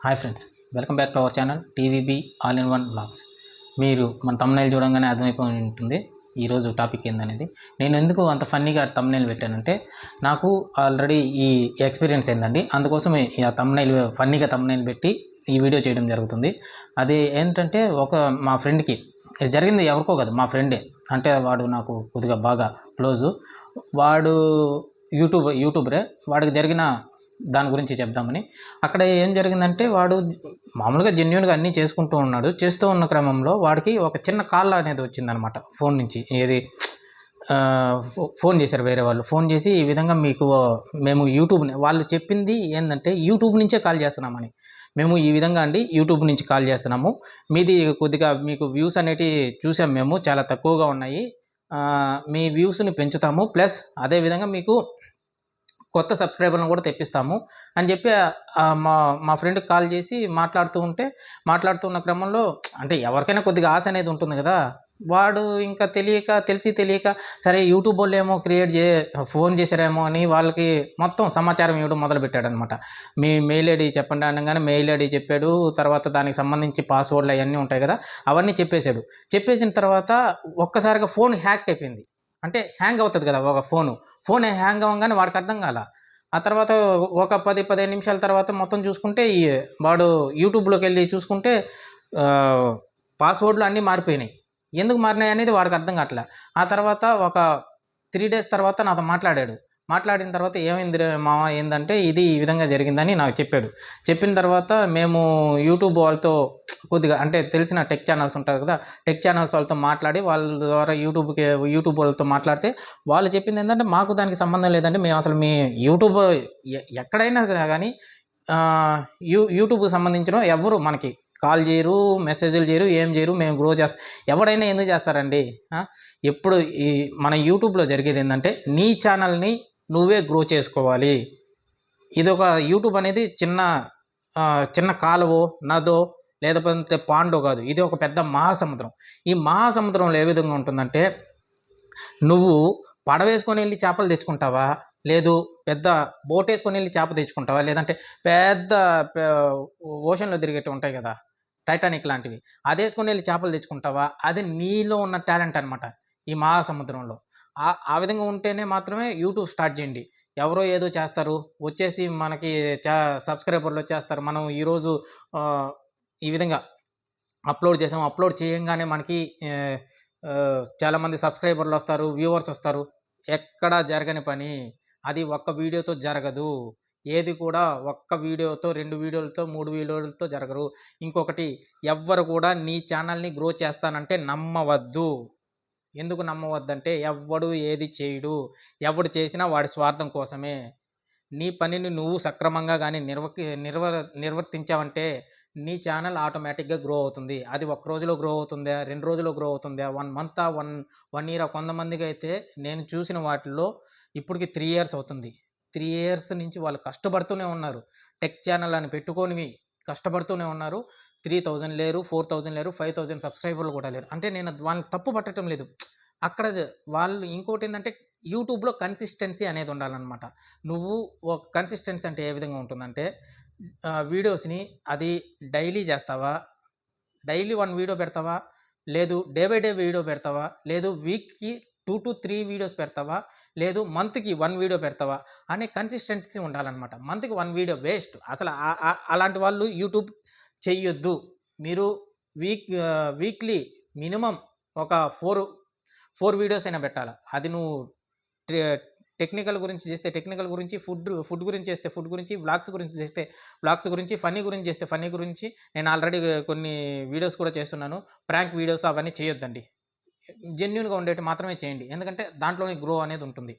Hi friends, welcome back to our channel TVB all in one blogs. మీరు మన thumbnail చూడంగానే అర్థమైపోయి ఉంటుంది ఈరోజు టాపిక్ ఏందనేది. నేను ఎందుకు అంత ఫన్నీగా తమ్నైల్ పెట్టానంటే, నాకు ఆల్రెడీ ఈ ఎక్స్పీరియన్స్ ఏందండి, అందుకోసం ఆ తమ్నైల్ ఫన్నీగా తమ్నైల్ పెట్టి ఈ వీడియో చేయడం జరుగుతుంది. అది ఏంటంటే, మా ఫ్రెండ్కి జరిగింది, ఎవరికో కాదు, మా ఫ్రెండే. అంటే వాడు నాకు కొద్దిగా బాగా క్లోజు. వాడు యూట్యూబరే. వాడికి జరిగిన దాని గురించి చెప్దామని. అక్కడ ఏం జరిగిందంటే, వాడు మామూలుగా జెన్యున్గా అన్నీ చేసుకుంటూ ఉన్నాడు. చేస్తూ ఉన్న క్రమంలో వాడికి ఒక చిన్న కాల్ అనేది వచ్చిందనమాట ఫోన్ నుంచి. ఫోన్ చేశారు వేరే వాళ్ళు. ఫోన్ చేసి, ఈ విధంగా మేము యూట్యూబ్ని, వాళ్ళు చెప్పింది ఏంటంటే యూట్యూబ్ నుంచే కాల్ చేస్తున్నామని. మేము ఈ విధంగా అండి యూట్యూబ్ నుంచి కాల్ చేస్తున్నాము, మీది కొద్దిగా మీకు వ్యూస్ అనేటివి చూసాం, మేము చాలా తక్కువగా ఉన్నాయి, మీ వ్యూస్ని పెంచుతాము, ప్లస్ అదేవిధంగా మీకు కొత్త సబ్స్క్రైబర్లను కూడా తెప్పిస్తాము అని చెప్పి మా ఫ్రెండ్కి కాల్ చేసి మాట్లాడుతున్న క్రమంలో, అంటే ఎవరికైనా కొద్దిగా ఆశ అనేది ఉంటుంది కదా. వాడు ఇంకా తెలిసి తెలియక సరే యూట్యూబ్ వాళ్ళు ఏమో ఫోన్ చేశారేమో అని వాళ్ళకి మొత్తం సమాచారం ఇవ్వడం మొదలుపెట్టాడనమాట. మీ మెయిల్ ఐడి చెప్పండి అనగానే మెయిల్ ఐడి చెప్పాడు. తర్వాత దానికి సంబంధించి పాస్వర్డ్లు అవన్నీ ఉంటాయి కదా, అవన్నీ చెప్పేశాడు. చెప్పేసిన తర్వాత ఒక్కసారిగా ఫోన్ హ్యాక్ అయిపోయింది. అంటే హ్యాంగ్ అవుతుంది కదా ఒక ఫోన్ హ్యాంగ్ అవ్వగానే వాడికి అర్థం కాల. ఆ తర్వాత ఒక 10-15 నిమిషాల తర్వాత మొత్తం చూసుకుంటే, వాడు యూట్యూబ్లోకి వెళ్ళి చూసుకుంటే పాస్వర్డ్లు అన్నీ మారిపోయినాయి. ఎందుకు మారినాయి అనేది వాడికి అర్థం కావట్లే. ఆ తర్వాత ఒక 3 days తర్వాత నాతో మాట్లాడిన తర్వాత, ఏమైంది మామ ఏంటంటే, ఇది ఈ విధంగా జరిగిందని నాకు చెప్పాడు. చెప్పిన తర్వాత మేము యూట్యూబ్ వాళ్ళతో కొద్దిగా, అంటే తెలిసిన టెక్ ఛానల్స్ ఉంటారు కదా, టెక్ ఛానల్స్ వాళ్ళతో మాట్లాడి, వాళ్ళ ద్వారా యూట్యూబ్ వాళ్ళతో మాట్లాడితే, వాళ్ళు చెప్పింది ఏంటంటే, మాకు దానికి సంబంధం లేదండి, మేము అసలు మీ యూట్యూబ్ ఎక్కడైనా కానీ యూట్యూబ్కి సంబంధించిన ఎవరు మనకి కాల్ చేయరు, మెసేజ్లు చేయరు, ఏం చేయరు, మేము గ్రో చేస్తాం. ఎవడైనా ఎందుకు చేస్తారండి? ఎప్పుడు మన యూట్యూబ్లో జరిగేది ఏంటంటే, నీ ఛానల్ని నువ్వే గ్రో చేసుకోవాలి. ఇది ఒక యూట్యూబ్ అనేది చిన్న కాలువో నదో లేకపోతే పాండో కాదు, ఇది ఒక పెద్ద మహాసముద్రం. ఈ మహాసముద్రంలో ఏ విధంగా ఉంటుందంటే, నువ్వు పడవేసుకొని వెళ్ళి చేపలు తెచ్చుకుంటావా, లేదు పెద్ద బోట్ వేసుకొని వెళ్ళి చేప తెచ్చుకుంటావా, లేదంటే పెద్ద ఓషన్లో తిరిగేట్టు ఉంటాయి కదా, టైటానిక్ లాంటివి, అది వేసుకొని వెళ్ళి చేపలు తెచ్చుకుంటావా, అది నీలో ఉన్న టాలెంట్ అనమాట ఈ మహాసముద్రంలో. ఆ విధంగా ఉంటేనే మాత్రమే యూట్యూబ్ స్టార్ట్ చేయండి. ఎవరో ఏదో చేస్తారు, వచ్చేసి మనకి సబ్స్క్రైబర్లు వచ్చేస్తారు. మనం ఈరోజు ఈ విధంగా అప్లోడ్ చేయంగానే మనకి చాలామంది సబ్స్క్రైబర్లు వస్తారు, వ్యూవర్స్ వస్తారు. ఎక్కడా జరగని పని అది. ఒక్క వీడియోతో జరగదు. ఏది కూడా ఒక్క వీడియోతో, 2 వీడియోలతో, 3 వీడియోలతో జరగరు. ఇంకొకటి, ఎవ్వరు కూడా నీ ఛానల్ని గ్రో చేస్తానంటే నమ్మవద్దు. ఎందుకు నమ్మవద్దంటే, ఎవ్వడు ఏది చేయడు. ఎవడు చేసినా వాడి స్వార్థం కోసమే. నీ పనిని నువ్వు సక్రమంగా కానీ నిర్వర్తించావంటే నీ ఛానల్ ఆటోమేటిక్గా గ్రో అవుతుంది. అది 1 రోజులో గ్రో అవుతుందా, 2 రోజుల్లో గ్రో అవుతుందా, 1 మంతా, 1 ఇయర్. కొంతమందికి అయితే నేను చూసిన వాటిల్లో ఇప్పటికి 3 years అవుతుంది. 3 years నుంచి వాళ్ళు కష్టపడుతూనే ఉన్నారు. టెక్ ఛానల్ అని పెట్టుకొని కష్టపడుతూనే ఉన్నారు. 3000 లేరు, 4000 లేరు, 5000 సబ్స్క్రైబర్లు కూడా లేరు. అంటే నేను వాళ్ళని తప్పు పట్టడం లేదు. అక్కడ వాళ్ళు ఇంకోటి ఏంటంటే, యూట్యూబ్లో కన్సిస్టెన్సీ అనేది ఉండాలన్నమాట. నువ్వు ఒక కన్సిస్టెన్సీ అంటే ఏ విధంగా ఉంటుందంటే, వీడియోస్ని అది డైలీ చేస్తావా, డైలీ 1 వీడియో పెడతావా, లేదు డే బై డే వీడియో పెడతావా, లేదు వీక్కి 2 to 3 వీడియోస్ పెడతావా, లేదు మంత్కి 1 వీడియో పెడతావా అనే కన్సిస్టెన్సీ ఉండాలన్నమాట. మంత్కి 1 వీడియో వేస్ట్. అసలు అలాంటి వాళ్ళు యూట్యూబ్ చెయ్యొద్దు. మీరు వీక్లీ మినిమం ఒక 4 వీడియోస్ అయినా పెట్టాలి. అది నువ్వు టెక్నికల్ గురించి చేస్తే టెక్నికల్ గురించి, ఫుడ్ గురించి చేస్తే ఫుడ్ గురించి, వ్లాగ్స్ గురించి చేస్తే వ్లాగ్స్ గురించి, ఫన్నీ గురించి చేస్తే ఫన్నీ గురించి. నేను ఆల్రెడీ కొన్ని వీడియోస్ కూడా చేస్తున్నాను. ప్రాంక్ వీడియోస్ అవన్నీ చేయొద్దండి. జెన్యూన్గా ఉండేవి మాత్రమే చేయండి. ఎందుకంటే దాంట్లోనే గ్రో అనేది ఉంటుంది.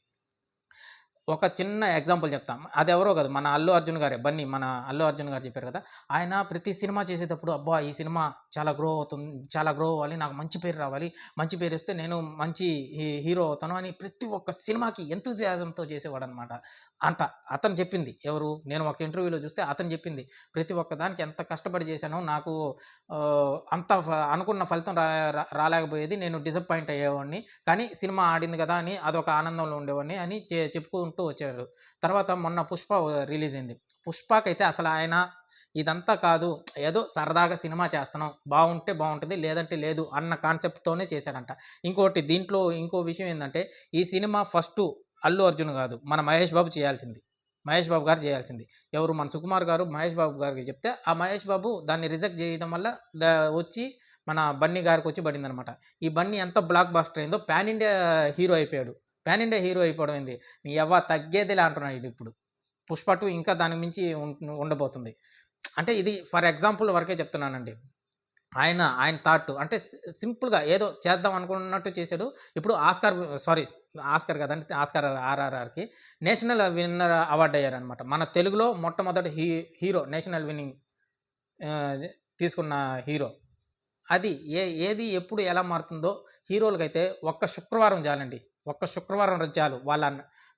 ఒక చిన్న ఎగ్జాంపుల్ చెప్తాం. అది ఎవరో కాదు, మన అల్లు అర్జున్ గారే. మన అల్లు అర్జున్ గారు చెప్పారు కదా, ఆయన ప్రతి సినిమా చేసేటప్పుడు, అబ్బా ఈ సినిమా చాలా గ్రో అవ్వాలి, నాకు మంచి పేరు రావాలి, మంచి పేరు వస్తే నేను మంచి హీరో అవుతాను అని ప్రతి ఒక్క సినిమాకి ఎంతూజియాజంతో చేసేవాడు అనమాట. అతను చెప్పింది ఎవరు, నేను ఒక ఇంటర్వ్యూలో చూస్తే అతను చెప్పింది, ప్రతి ఒక్క దానికి ఎంత కష్టపడి చేశానో, నాకు అంత అనుకున్న ఫలితం రాలేకపోయేది, నేను డిసప్పాయింట్ అయ్యేవాడిని, కానీ సినిమా ఆడింది కదా అని అదొక ఆనందంలో ఉండేవాడిని అని చెప్పుకుంటూ వచ్చారు. తర్వాత మొన్న పుష్ప రిలీజ్ అయింది. పుష్పకైతే అసలు ఆయన ఇదంతా కాదు, ఏదో సరదాగా సినిమా చేస్తున్నాం, బాగుంటే బాగుంటుంది, లేదంటే లేదు అన్న కాన్సెప్ట్తోనే చేశాడంట. ఇంకోటి దీంట్లో ఇంకో విషయం ఏంటంటే, ఈ సినిమా ఫస్ట్ అల్లు అర్జున్ కాదు, మన మహేష్ బాబు చేయాల్సింది. మహేష్ బాబు గారు చేయాల్సింది. ఎవరు, మన సుకుమార్ గారు మహేష్ బాబు గారికి చెప్తే, ఆ మహేష్ బాబు దాన్ని రిజెక్ట్ చేయడం వల్ల వచ్చి మన బన్నీ గారికి వచ్చి పడిందనమాట. ఈ బన్నీ ఎంత బ్లాక్ బస్టర్ అయిందో, పాన్ ఇండియా హీరో అయిపోయాడు. పాన్ ఇండియా హీరో అయిపోవడం ఏంది, నీ ఎవ్వ తగ్గేదిలే అంటున్నాడు ఇప్పుడు. పుష్ప 2 ఇంకా దాని మించి ఉండబోతుంది. అంటే ఇది ఫర్ ఎగ్జాంపుల్ వరకే చెప్తున్నానండి. ఆయన థాట్ అంటే సింపుల్‌గా ఏదో చేద్దాం అనుకున్నట్టు చేసాడు. ఇప్పుడు ఆస్కార్ కదండీ! ఆస్కార్ ఆర్ఆర్ఆర్‌కి నేషనల్ విన్నర్ అవార్డ్ అయ్యారనమాట. మన తెలుగులో మొట్టమొదటి హీరో నేషనల్ విన్నింగ్ ఆహ్, తీసుకున్న హీరో. అది ఏది ఎప్పుడు ఎలా మారుతుందో, హీరోలకైతే ఒక్క శుక్రవారం చాలండి. ఒక్క శుక్రవారం చాలు వాళ్ళ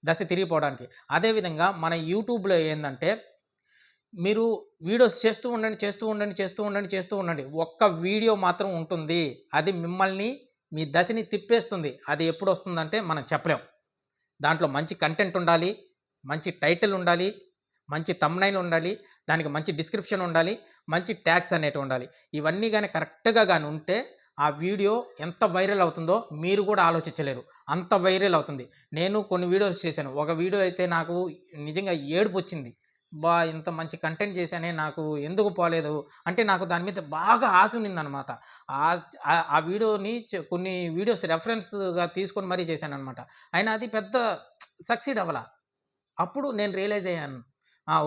దశ తిరిగిపోవడానికి. అదేవిధంగా మన యూట్యూబ్‌లో ఏందంటే, మీరు వీడియోస్ చేస్తూ ఉండండి. ఒక్క వీడియో మాత్రం ఉంటుంది. అది మిమ్మల్ని మీ దశని తిప్పేస్తుంది. అది ఎప్పుడొస్తుందంటే మనం చెప్పలేం. దాంట్లో మంచి కంటెంట్ ఉండాలి, మంచి టైటిల్ ఉండాలి, మంచి థంబ్‌నెయిల్ ఉండాలి, దానికి మంచి డిస్క్రిప్షన్ ఉండాలి, మంచి ట్యాగ్స్ అనేటివి ఉండాలి. ఇవన్నీ గాని కరెక్ట్‌గా గాని ఉంటే, ఆ వీడియో ఎంత వైరల్ అవుతుందో మీరు కూడా ఆలోచించలేరు. అంత వైరల్ అవుతుంది. నేను కొన్ని వీడియోస్ చేశాను. ఒక వీడియో అయితే నాకు నిజంగా ఏడుపొచ్చింది. ఇంత మంచి కంటెంట్ చేశానే, నాకు ఎందుకు పోలేదు అంటే, నాకు దాని మీద బాగా ఆశ ఉన్నిందనమాట. ఆ వీడియోని కొన్ని వీడియోస్ రెఫరెన్స్‌గా తీసుకొని మరీ చేశాననమాట. అయినా అది పెద్ద సక్సీడ్ అవ్వల. అప్పుడు నేను రియలైజ్ అయ్యాను.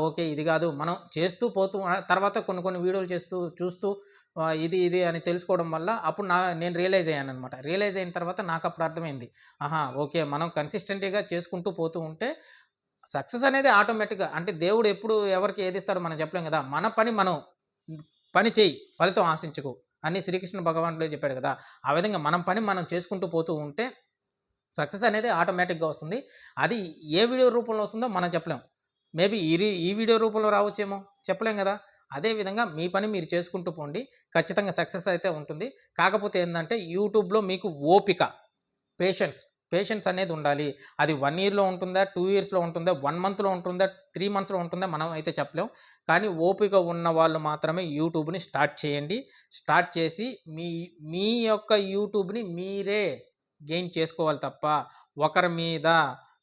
ఓకే. ఇది గాదు. మనం చేస్తూ పోతూ తర్వాత కొన్ని కొన్ని వీడియోలు చూస్తూ ఇది అని తెలుసుకోవడం వల్ల అప్పుడు నేను రియలైజ్ అయ్యాననమాట. రియలైజ్ అయిన తర్వాత నాకప్పుడు అర్థమైంది. ఓకే. మనం కన్సిస్టెంట్‌గా చేసుకుంటూ పోతూ ఉంటే సక్సెస్ అనేది ఆటోమేటిక్‌గా, అంటే దేవుడు ఎప్పుడు ఎవరికి ఏదిస్తాడో మనం చెప్పలేం గదా! మన పని మనం పని చెయ్యి, ఫలితం ఆశించకు అని శ్రీకృష్ణ భగవానుడే చెప్పాడు గదా! ఆ విధంగా మనం పని మనం చేసుకుంటూ పోతూ ఉంటే సక్సెస్ అనేది ఆటోమేటిక్‌గా వస్తుంది. అది ఏ వీడియో రూపంలో వస్తుందో మనం చెప్పలేం. మేబీ ఈ వీడియో రూపంలో రావచ్చేమో, చెప్పలేం గదా! అదే విధంగా మీ పని మీరు చేసుకుంటూ పోండి. ఖచ్చితంగా సక్సెస్ అయితే ఉంటుంది. కాకపోతే ఏందంటే, యూట్యూబ్‌లో మీకు ఓపిక, పేషెన్స్, పేషెన్స్ అనేది ఉండాలి. అది 1 ఇయర్‌లో ఉంటుందా, 2 ఇయర్స్‌లో ఉంటుందా, 1 మంత్‌లో ఉంటుందా, 3 మంత్స్‌లో ఉంటుందా మనం అయితే చెప్పలేం. కానీ ఓపిక ఉన్న వాళ్ళు మాత్రమే యూట్యూబ్‌ని స్టార్ట్ చేయండి. స్టార్ట్ చేసి మీ యొక్క యూట్యూబ్‌ని మీరే గెయిన్ చేసుకోవాలి తప్ప, ఒకరి మీద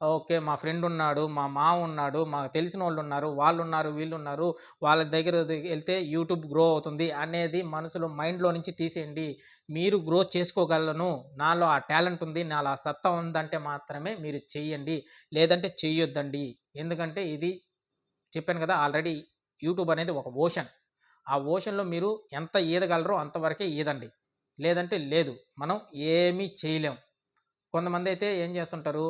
ఓకే. మా ఫ్రెండ్ ఉన్నాడు, మా మామ ఉన్నాడు, మాకు తెలిసినోళ్ళున్నారు, వాళ్ళున్నారు, వీళ్ళున్నారు, వాళ్ళ దగ్గర ఎళ్తే యూట్యూబ్ గ్రో అవుతుంది అనేది మనసులో మైండ్‌లో నుంచి తీసేయండి. మీరు గ్రో చేసుకోగలను, నాలో ఆ టాలెంట్ ఉంది, నాలో ఆ సత్తా ఉందంటే మాత్రమే మీరు చెయ్యండి. లేదంటే చెయ్యొద్దండి. ఎందుకంటే ఇది చెప్పాను కదా! ఆల్రెడీ యూట్యూబ్ అనేది ఒక ఓషన్. ఆ ఓషన్‌లో మీరు ఎంత ఈదగలరో అంతవరకే ఈదండి. లేదంటే లేదు. మనం ఏమీ చేయలేం. కొంతమందైతే ఏం చేస్తుంటారు,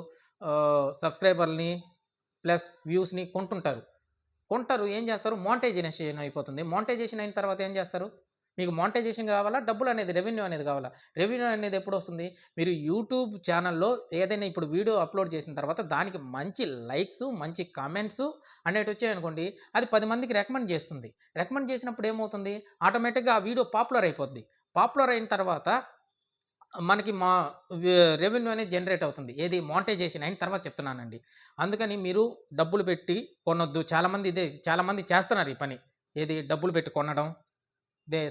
సబ్‌స్క్రైబర్‌లని ప్లస్ వ్యూస్‌ని కొంటారు. ఏం చేస్తారు, మోనిటైజేషన్ అయిపోతుంది. మోనిటైజేషన్ అయిన తర్వాత ఏం చేస్తారు? మీకు మోనిటైజేషన్ కావాలా? డబ్బులనేది, రెవెన్యూ అనేది కావాలా? రెవెన్యూ అనేది ఎప్పుడొస్తుంది? మీరు యూట్యూబ్ ఛానెల్‌లో ఏదైనా ఇప్పుడు వీడియో అప్‌లోడ్ చేసిన తర్వాత దానికి మంచి లైక్సు, మంచి కామెంట్సు అనేటివొచ్చాయనుకోండి, అది 10 మందికి రికమెండ్ చేస్తుంది. రికమెండ్ చేసినప్పుడు ఏమవుతుంది? ఆటోమేటిక్‌గా ఆ వీడియో పాపులర్ అయిపోద్ది. పాపులర్ అయిన తర్వాత మనకి రెవెన్యూ అనేది జనరేట్ అవుతుంది. ఏది, మోనిటైజేషన్ అయిన తర్వాత చెప్తున్నానండి. అందుకని మీరు డబ్బులు పెట్టి కొనొద్దు. చాలామంది చేస్తున్నారు ఈ పని. ఏది, డబ్బులు పెట్టి కొనడం,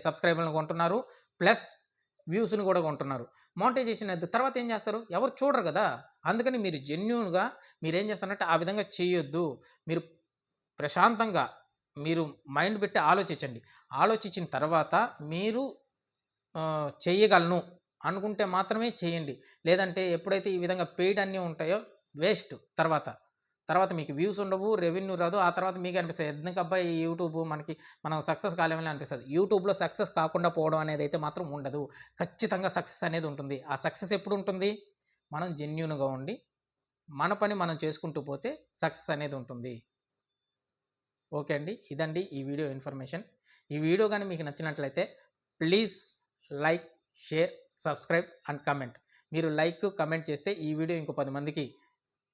సబ్‌స్క్రైబర్‌లను కొంటున్నారు. ప్లస్ వ్యూస్‌ని కూడా కొంటున్నారు. మోనిటైజేషన్ అయితే తర్వాత ఏం చేస్తారు? ఎవరు చూడరు గదా! అందుకని మీరు జెన్యూన్‌గా మీరేం చేస్తారంటే ఆ విధంగా చేయొద్దు. మీరు ప్రశాంతంగా మీరు మైండ్ పెట్టి ఆలోచించండి. ఆలోచించిన తర్వాత మీరు చెయ్యగలను అనుకుంటే మాత్రమే చేయండి. లేదంటే ఎప్పుడైతే ఈ విధంగా పెయిడ్ అన్నీ ఉంటాయో వేస్ట్ తర్వాత. తర్వాత మీకు వ్యూస్ ఉండవు, రెవెన్యూ రాదు. ఆ తర్వాత మీకే అనిపిస్తది, ఎందుకబ్బా ఈ యూట్యూబ్ మనం సక్సెస్ కాలేమని అనిపిస్తది. యూట్యూబ్‌లో సక్సెస్ కాకుండా పోవడం అనేదైతే మాత్రం ఉండదు. ఖచ్చితంగా సక్సెస్ అనేది ఉంటుంది. ఆ సక్సెస్ ఎప్పుడుంటుంది? మనం జెన్యూన్‌గా ఉండి, మన పని మనం చేసుకుంటూ పోతే సక్సెస్ అనేది ఉంటుంది. ఓకే అండి. ఇదండి ఈ వీడియో ఇన్ఫర్మేషన్. ఈ వీడియో గాని మీకు నచ్చినట్లయితే please like, share, subscribe and comment. మీరు లైక్, కామెంట్ చేస్తే ఈ వీడియో ఇంకో 10 మందికి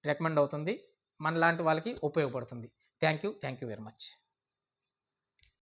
రికమెండ్ అవుతుంది. మనలాంటి వాళ్ళకి ఉపయోగపడుతుంది. Thank you very much.